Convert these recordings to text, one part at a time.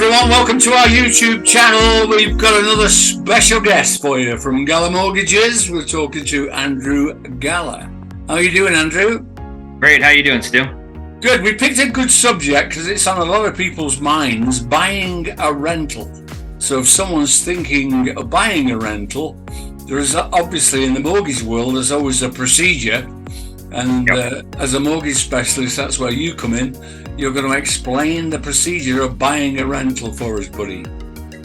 everyone, welcome to our YouTube channel. We've got another special guest for you from Gala Mortgages. We're talking to Andrew Gala. How are you doing, Andrew? Great. How are you doing, Stu? Good. We picked a good subject because it's on a lot of people's minds, buying a rental. So if someone's thinking of buying a rental, there is obviously in the mortgage world, there's always a procedure. And as a mortgage specialist, that's where you come in. You're going to explain the procedure of buying a rental for us, buddy.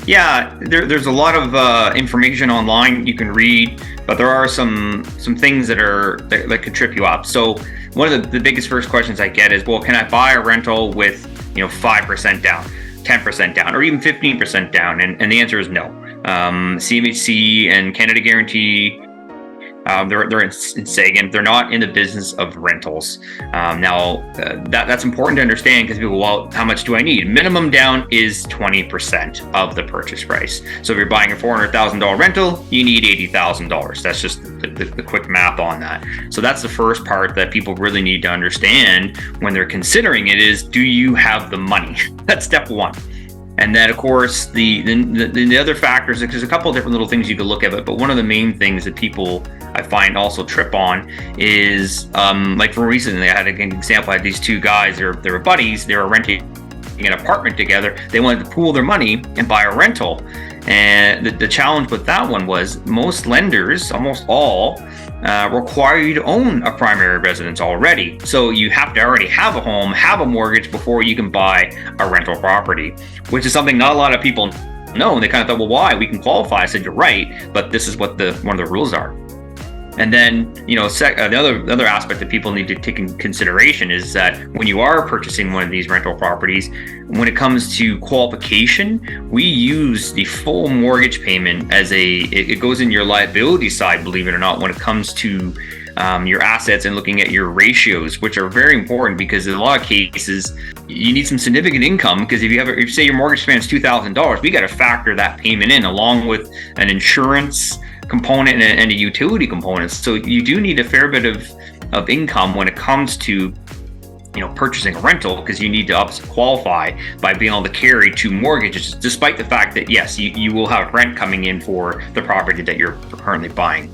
Yeah, there's a lot of information online you can read, but there are some things that could trip you up. So one of the biggest first questions I get is, well, can I buy a rental with 5% down, 10% down, or even 15% down? And the answer is no. CMHC and Canada Guarantee, they're in Sagan. They're not in the business of rentals. Now, that's important to understand because people, well, how much do I need? Minimum down is 20% of the purchase price. So if you're buying a $400,000 rental, you need $80,000. That's just the quick math on that. So that's the first part that people really need to understand when they're considering it is, do you have the money? That's step one. And then, of course, the other factors, there's a couple of different little things you could look at, but one of the main things that people I find also trip on is, like for recently, I had an example. I had these two guys, they were buddies, they were renting an apartment together. They wanted to pool their money and buy a rental. And the challenge with that one was most lenders, almost all, require you to own a primary residence already. So you have to already have a home, have a mortgage before you can buy a rental property, which is something not a lot of people know. And they kind of thought, well, why? We can qualify. I said, you're right, but this is what one of the rules are. And then, the other aspect that people need to take in consideration is that when you are purchasing one of these rental properties, when it comes to qualification, we use the full mortgage payment as it goes in your liability side, believe it or not, when it comes to your assets and looking at your ratios, which are very important because in a lot of cases, you need some significant income because if you say your mortgage payment is $2,000, we got to factor that payment in along with an insurance component and a utility component. So you do need a fair bit of income when it comes to purchasing a rental, because you need to obviously qualify by being able to carry two mortgages, despite the fact that yes, you will have rent coming in for the property that you're currently buying.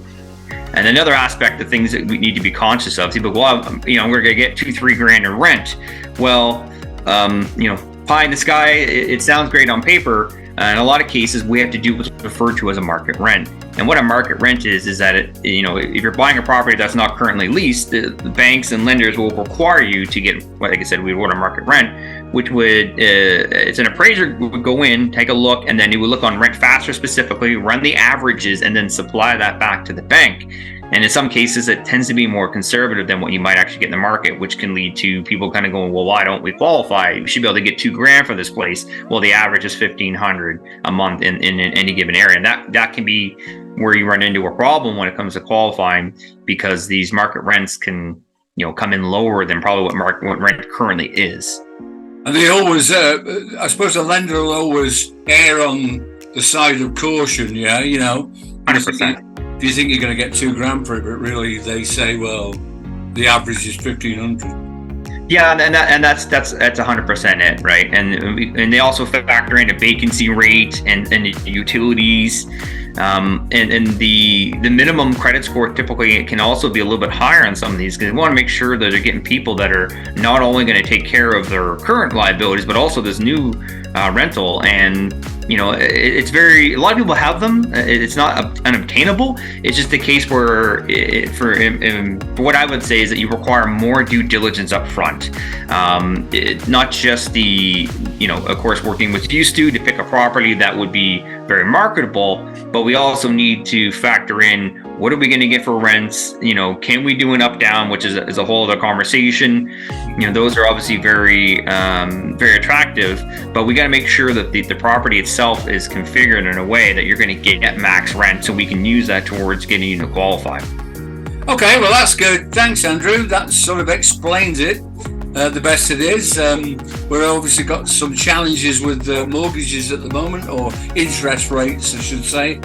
And another aspect of things that we need to be conscious of, people go, well, we're gonna get $2-3 in rent. Well, pie in the sky, it sounds great on paper. In a lot of cases, we have to do what's referred to as a market rent. And what a market rent is that if you're buying a property that's not currently leased, the banks and lenders will require you to get, like I said, we would a market rent, which would, it's an appraiser would go in, take a look, and then he would look on Rent Faster specifically, run the averages, and then supply that back to the bank. And in some cases, it tends to be more conservative than what you might actually get in the market, which can lead to people kind of going, well, why don't we qualify? We should be able to get $2,000 for this place. Well, the average is $1,500 a month in any given area. And that can be where you run into a problem when it comes to qualifying, because these market rents can, come in lower than probably what rent currently is. And they always, I suppose the lender will always err on the side of caution, 100%. Do you think you're going to get $2,000 for it? But really, they say, well, the average is $1,500. Yeah, and that's 100% it, right? And they also factor in a vacancy rate and utilities, and the minimum credit score typically can also be a little bit higher on some of these, because we want to make sure that they're getting people that are not only going to take care of their current liabilities, but also this new rental. And it's a lot of people have them. It's not unobtainable. It's just the case where for what I would say is that you require more due diligence up front. Not just of course, working with you, Stu, to pick a property that would be very marketable, but we also need to factor in, what are we going to get for rents? Can we do an up down, which is a whole other conversation. Those are obviously very, very attractive, but we got to make sure that the property itself is configured in a way that you're going to get at max rent, so we can use that towards getting you to qualify. Okay, well, that's good. Thanks, Andrew. That sort of explains it the best it is. We've obviously got some challenges with mortgages at the moment, or interest rates, I should say.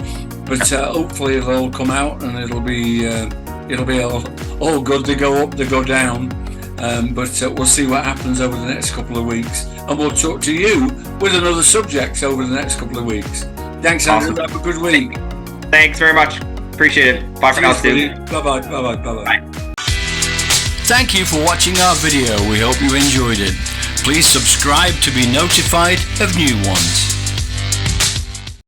But hopefully it'll all come out and it'll be all good. They go up, they go down. But we'll see what happens over the next couple of weeks, and we'll talk to you with another subject over the next couple of weeks. Thanks, Andrew. Awesome. Have a good week. Thanks very much. Appreciate it. Bye for now, Stu. Bye-bye. Bye-bye. Bye-bye. Bye. Thank you for watching our video. We hope you enjoyed it. Please subscribe to be notified of new ones.